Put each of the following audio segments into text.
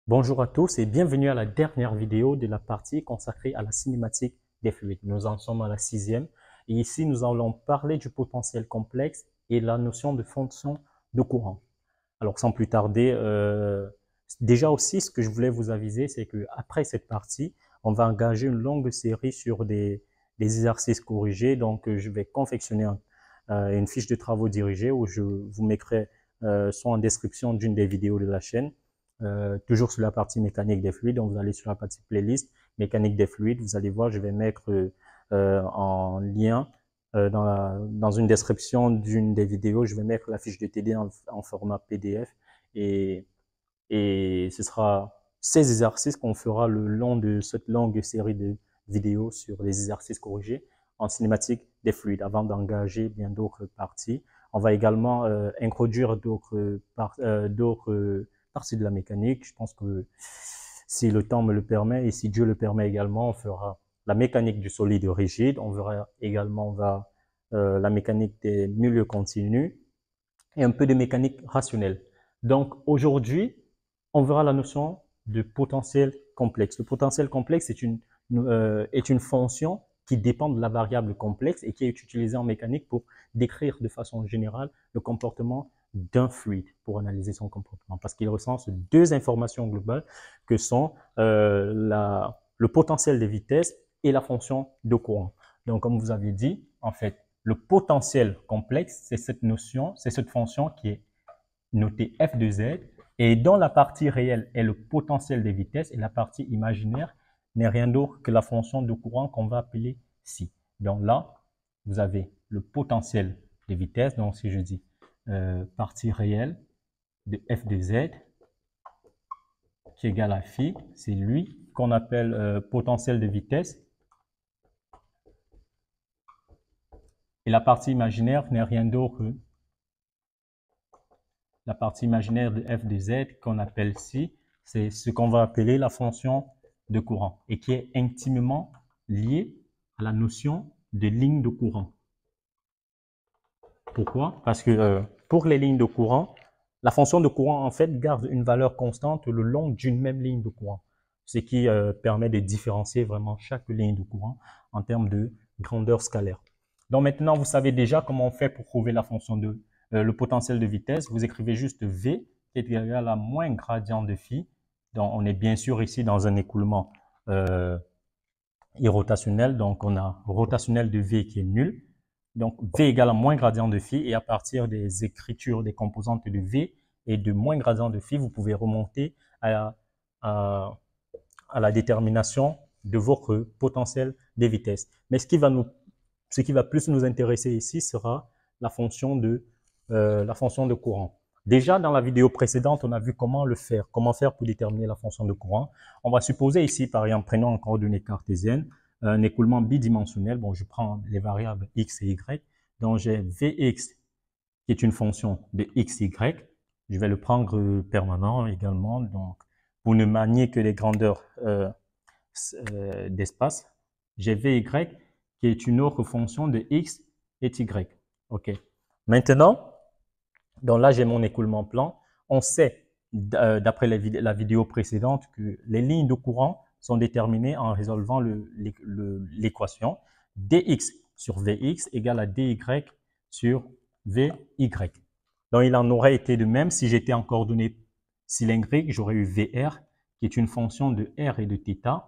Bonjour à tous et bienvenue à la dernière vidéo de la partie consacrée à la cinématique des fluides. Nous en sommes à la sixième et ici nous allons parler du potentiel complexe et la notion de fonction de courant. Alors sans plus tarder, déjà aussi ce que je voulais vous aviser, c'est que après cette partie, on va engager une longue série sur des exercices corrigés. Donc je vais confectionner une fiche de travaux dirigés où je vous mettrai soit en description d'une des vidéos de la chaîne, toujours sur la partie mécanique des fluides. Donc vous allez sur la partie playlist mécanique des fluides, vous allez voir, je vais mettre en lien dans une description d'une des vidéos, je vais mettre la fiche de TD en format PDF et, ce sera ces exercices qu'on fera le long de cette longue série de vidéos sur les exercices corrigés en cinématique des fluides avant d'engager bien d'autres parties. On va également introduire d'autres parties de la mécanique. Je pense que si le temps me le permet et si Dieu le permet également, on fera la mécanique du solide rigide. On verra également la mécanique des milieux continus et un peu de mécanique rationnelle. Donc aujourd'hui, on verra la notion de potentiel complexe. Le potentiel complexe est une fonction qui dépend de la variable complexe et qui est utilisée en mécanique pour décrire de façon générale le comportement d'un fluide, pour analyser son comportement, parce qu'il recense deux informations globales que sont le potentiel de vitesse et la fonction de courant. Donc, comme vous avez dit, en fait, le potentiel complexe, c'est cette notion, c'est cette fonction qui est notée f de z et dont la partie réelle est le potentiel des vitesses et la partie imaginaire n'est rien d'autre que la fonction de courant qu'on va appeler psi. Donc là, vous avez le potentiel des vitesses. Donc si je dis partie réelle de f de z qui est égal à phi, c'est lui qu'on appelle potentiel de vitesse. Et la partie imaginaire n'est rien d'autre que la partie imaginaire de f de z qu'on appelle psi, c'est ce qu'on va appeler la fonction de courant et qui est intimement liée à la notion de ligne de courant. Pourquoi? Parce que pour les lignes de courant, la fonction de courant en fait garde une valeur constante le long d'une même ligne de courant, ce qui permet de différencier vraiment chaque ligne de courant en termes de grandeur scalaire. Donc maintenant, vous savez déjà comment on fait pour trouver la fonction de le potentiel de vitesse. Vous écrivez juste V qui est égal à moins gradient de phi. Donc on est bien sûr ici dans un écoulement irrotationnel. Donc on a rotationnel de V qui est nul. Donc V égale à moins gradient de phi et à partir des écritures des composantes de V et de moins gradient de phi, vous pouvez remonter à la détermination de votre potentiel des vitesses. Mais ce qui va plus nous intéresser ici sera la fonction de courant. Déjà, dans la vidéo précédente, on a vu comment le faire, comment faire pour déterminer la fonction de courant. On va supposer ici, par exemple, prenons en coordonnées cartésiennes, un écoulement bidimensionnel. Bon, je prends les variables x et y. Donc, j'ai Vx qui est une fonction de x, y. Je vais le prendre permanent également. Donc, pour ne manier que les grandeurs d'espace, j'ai Vy qui est une autre fonction de x et y. OK. Maintenant, donc là, j'ai mon écoulement plan. On sait, d'après la vidéo précédente, que les lignes de courant sont déterminées en résolvant l'équation dx sur Vx égale à dy sur Vy. Donc, il en aurait été de même si j'étais en coordonnées cylindriques, j'aurais eu Vr qui est une fonction de r et de θ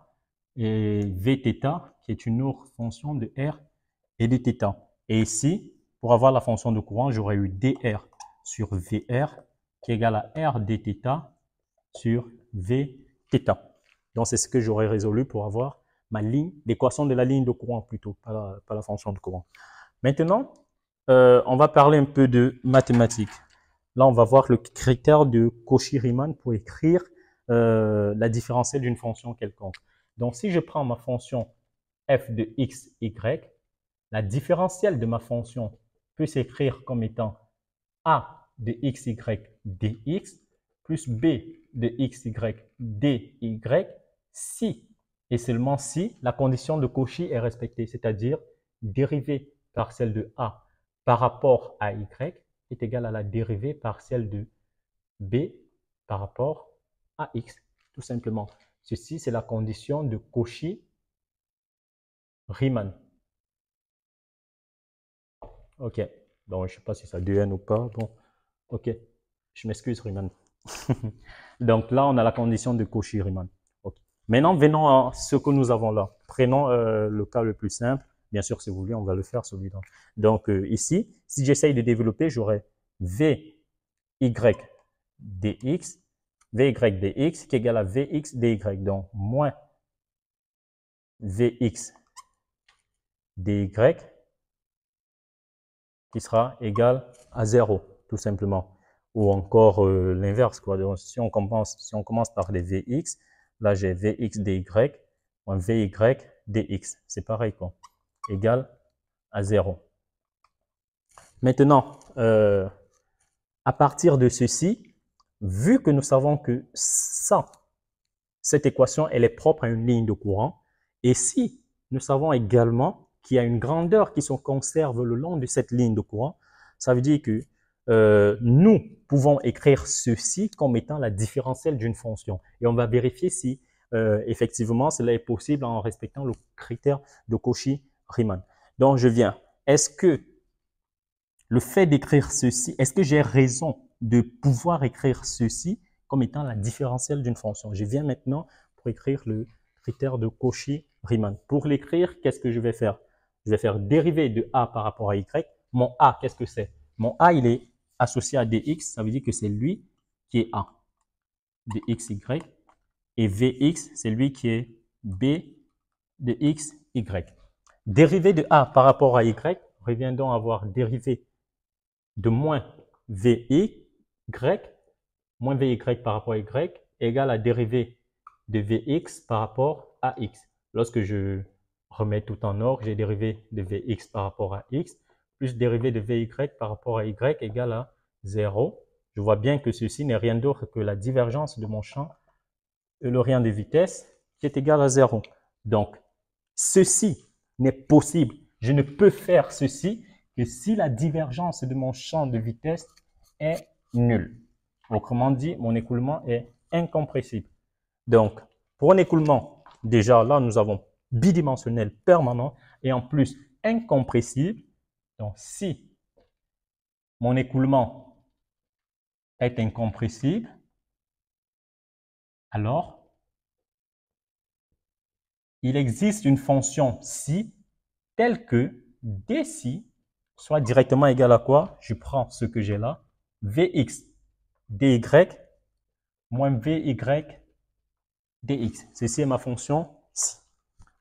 et Vθ qui est une autre fonction de r et de θ. Et ici, pour avoir la fonction de courant, j'aurais eu dr sur Vr qui est égal à r dθ sur Vθ. Donc, c'est ce que j'aurais résolu pour avoir ma ligne, l'équation de la ligne de courant plutôt, pas la fonction de courant. Maintenant, on va parler un peu de mathématiques. Là, on va voir le critère de Cauchy-Riemann pour écrire la différentielle d'une fonction quelconque. Donc, si je prends ma fonction f de x, y, la différentielle de ma fonction peut s'écrire comme étant a de xy dx plus b de xy dy si et seulement si la condition de Cauchy est respectée, c'est-à-dire dérivée partielle de a par rapport à y est égale à la dérivée partielle de b par rapport à x. tout simplement. Ceci, c'est la condition de Cauchy-Riemann. OK. Donc, je ne sais pas si ça 2n ou pas. Bon, OK. Je m'excuse, Riemann. Donc là, on a la condition de Cauchy-Riemann. Okay. Maintenant, venons à ce que nous avons là. Prenons le cas le plus simple. Bien sûr, si vous voulez, on va le faire celui-là. Donc ici, si j'essaye de développer, j'aurai Vy dx, Vy dx qui est égal à Vx dy. Donc, moins Vx dy qui sera égal à 0, tout simplement. Ou encore l'inverse, quoi. Donc, si on commence par les Vx, là j'ai Vx dy moins Vy dx. C'est pareil, quoi. Égal à 0. Maintenant, à partir de ceci, vu que nous savons que cette équation, elle est propre à une ligne de courant, et si nous savons également qu'il y a une grandeur qui se conserve le long de cette ligne de courant, ça veut dire que nous pouvons écrire ceci comme étant la différentielle d'une fonction. Et on va vérifier si effectivement cela est possible en respectant le critère de Cauchy-Riemann. Donc je viens, est-ce que le fait d'écrire ceci, est-ce que j'ai raison de pouvoir écrire ceci comme étant la différentielle d'une fonction? Je viens maintenant pour écrire le critère de Cauchy-Riemann. Pour l'écrire, qu'est-ce que je vais faire? Je vais faire dérivée de a par rapport à y. Mon a, qu'est-ce que c'est? Mon a, il est associé à dx, ça veut dire que c'est lui qui est a. Dxy. Et vx, c'est lui qui est b de xy. Dérivée de a par rapport à y, revient donc à avoir dérivée de moins Vy, moins Vy par rapport à y, égale à dérivée de Vx par rapport à x. Lorsque je remets tout en ordre, j'ai dérivé de Vx par rapport à x, plus dérivée de Vy par rapport à y égale à 0. Je vois bien que ceci n'est rien d'autre que la divergence de mon champ eulérien de vitesse qui est égal à 0. Donc, ceci n'est possible. Je ne peux faire ceci que si la divergence de mon champ de vitesse est nulle. Autrement dit, mon écoulement est incompressible. Donc, pour un écoulement, déjà là, nous avons bidimensionnel permanent et en plus incompressible. Donc, si mon écoulement est incompressible, alors il existe une fonction psi telle que dψ soit directement égal à quoi? Je prends ce que j'ai là, Vx dy moins Vy dx. Ceci est ma fonction psi.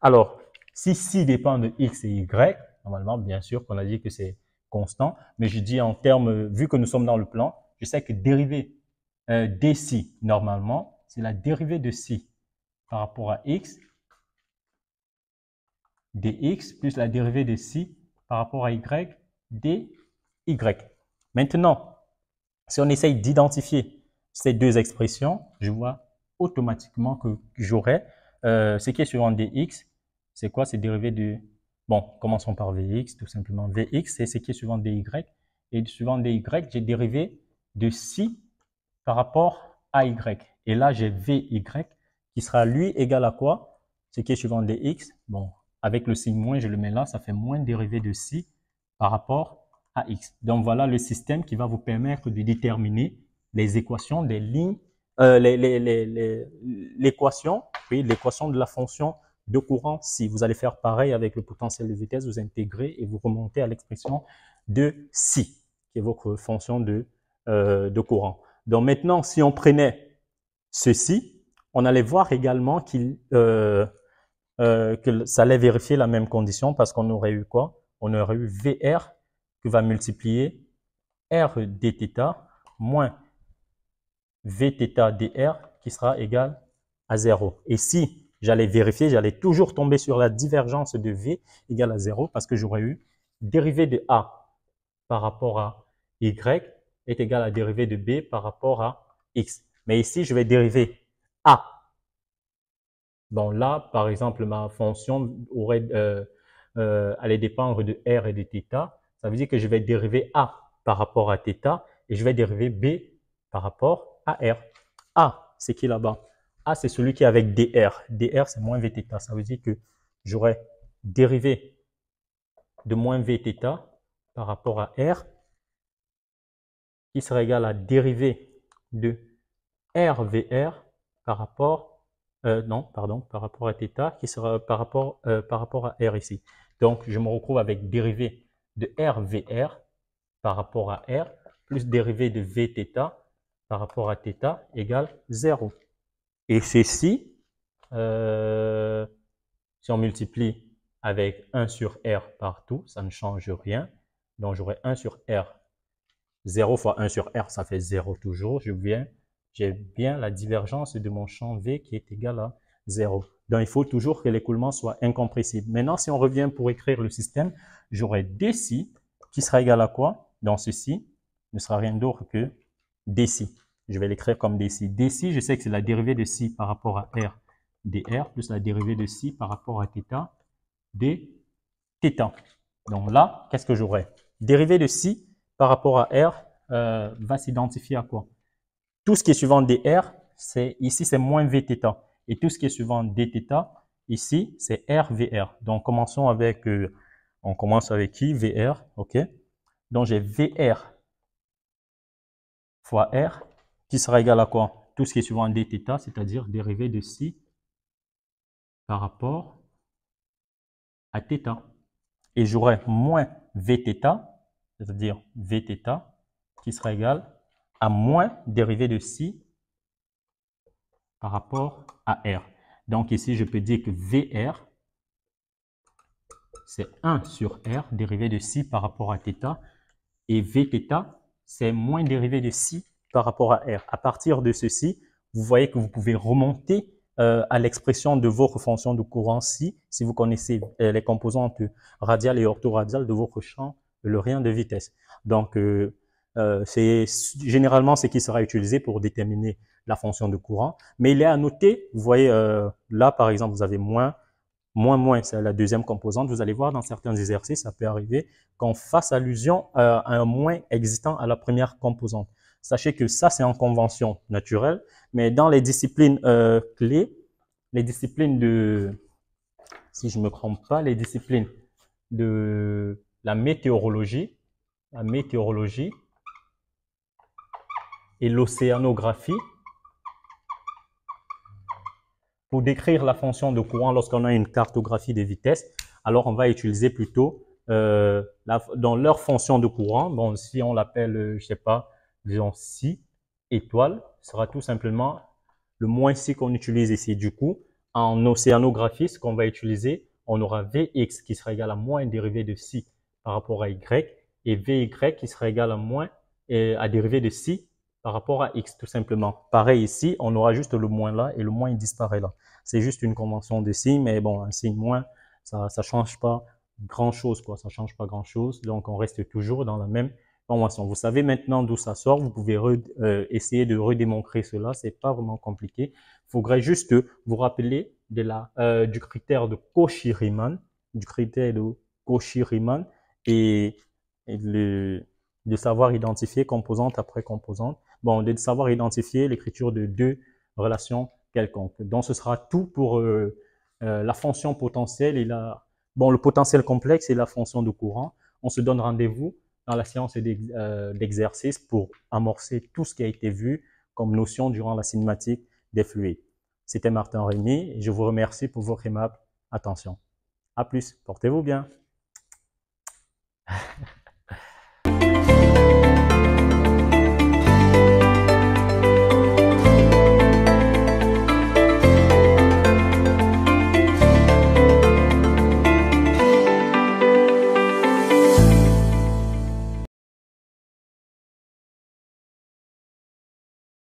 Alors, si psi dépend de x et y, normalement, bien sûr qu'on a dit que c'est constant, mais je dis en termes, vu que nous sommes dans le plan, je sais que dérivée dψ, normalement, c'est la dérivée de psi par rapport à x dx plus la dérivée de psi par rapport à y dy. Maintenant, si on essaye d'identifier ces deux expressions, je vois automatiquement que j'aurai ce qui est suivant dx. C'est quoi? C'est dérivé de... Bon, commençons par Vx, tout simplement. Vx, c'est ce qui est suivant dy. Et suivant dy, j'ai dérivé de psi par rapport à y. Et là, j'ai Vy qui sera lui égal à quoi? Ce qui est suivant dx. Bon, avec le signe moins, je le mets là, ça fait moins dérivé de psi par rapport à x. Donc voilà le système qui va vous permettre de déterminer les équations des lignes, l'équation, oui, l'équation de la fonction de courant. Si vous allez faire pareil avec le potentiel de vitesse, vous intégrez et vous remontez à l'expression de psi, qui est votre fonction de courant. Donc maintenant, si on prenait ceci, on allait voir également que ça allait vérifier la même condition parce qu'on aurait eu quoi? On aurait eu VR qui va multiplier R dθ moins Vθ dr qui sera égal à 0. Et si j'allais vérifier, j'allais toujours tomber sur la divergence de V égale à 0 parce que j'aurais eu dérivée de A par rapport à Y est égal à dérivée de B par rapport à X. Mais ici, je vais dériver A. Bon, là, par exemple, ma fonction allait dépendre de R et de θ. Ça veut dire que je vais dériver A par rapport à θ et je vais dériver B par rapport à R. A, c'est qui là-bas? A, c'est celui qui est avec dr. dr, c'est moins vθ. Ça veut dire que j'aurai dérivé de moins vθ par rapport à r qui sera égal à dérivée de rvr par rapport, par rapport à θ qui sera par rapport à r ici. Donc, je me retrouve avec dérivée de rvr par rapport à r plus dérivée de vθ par rapport à θ égale 0. Et ceci, si on multiplie avec 1 sur r partout, ça ne change rien. Donc, j'aurai 1 sur r. 0 fois 1 sur r, ça fait 0 toujours. J'ai bien la divergence de mon champ V qui est égal à 0. Donc, il faut toujours que l'écoulement soit incompressible. Maintenant, si on revient pour écrire le système, j'aurai dc qui sera égal à quoi? Donc, ceci ne sera rien d'autre que dc. Je vais l'écrire comme dc. dc, je sais que c'est la dérivée de ci par rapport à r dr plus la dérivée de ci par rapport à θ dθ. Donc là, qu'est-ce que j'aurai? Dérivée de ci par rapport à r va s'identifier à quoi? Tout ce qui est suivant dr, ici c'est moins vθ. Et tout ce qui est suivant dθ, ici c'est rvr. Donc commençons avec, on commence avec qui? Vr, ok? Donc j'ai vr fois r qui sera égal à quoi? Tout ce qui est suivant dθ, c'est-à-dire dérivée de ci par rapport à θ. Et j'aurai moins vθ, c'est-à-dire vθ, qui sera égal à moins dérivée de ci par rapport à r. Donc ici, je peux dire que VR, c'est 1 sur r dérivé de ci par rapport à θ. Et vθ, c'est moins dérivé de ci par rapport à r. À partir de ceci, vous voyez que vous pouvez remonter à l'expression de votre fonction de courant si vous connaissez les composantes radiales et orthoradiales de votre champ lorien de vitesse. Donc, c'est généralement ce qui sera utilisé pour déterminer la fonction de courant. Mais il est à noter, vous voyez là par exemple, vous avez moins, c'est la deuxième composante. Vous allez voir dans certains exercices, ça peut arriver qu'on fasse allusion à un moins existant à la première composante. Sachez que ça, c'est en convention naturelle, mais dans les disciplines clés, les disciplines de, si je ne me trompe pas, les disciplines de la météorologie et l'océanographie, pour décrire la fonction de courant lorsqu'on a une cartographie des vitesses, alors on va utiliser plutôt dans leur fonction de courant. Bon, si on l'appelle, je sais pas, disons si étoile, sera tout simplement le moins si qu'on utilise ici. Du coup, en océanographie, ce qu'on va utiliser, on aura Vx qui sera égal à moins dérivé de si par rapport à y, et Vy qui sera égal à moins à dérivé de si par rapport à x, tout simplement. Pareil ici, on aura juste le moins là et le moins il disparaît là. C'est juste une convention de signes, mais bon, un signe moins, ça change pas grand-chose, quoi. Ça change pas grand-chose. Donc, on reste toujours dans la même convention. Vous savez maintenant d'où ça sort. Vous pouvez essayer de redémontrer cela. C'est pas vraiment compliqué. Il faudrait juste vous rappeler du critère de Cauchy-Riemann, et de savoir identifier composante après composante. Bon, de savoir identifier l'écriture de deux relations quelconques. Donc, ce sera tout pour la fonction potentielle et le potentiel complexe et la fonction de courant. On se donne rendez-vous dans la séance d'exercice pour amorcer tout ce qui a été vu comme notion durant la cinématique des fluides. C'était Martin Rémy et je vous remercie pour votre aimable attention. À plus, portez-vous bien.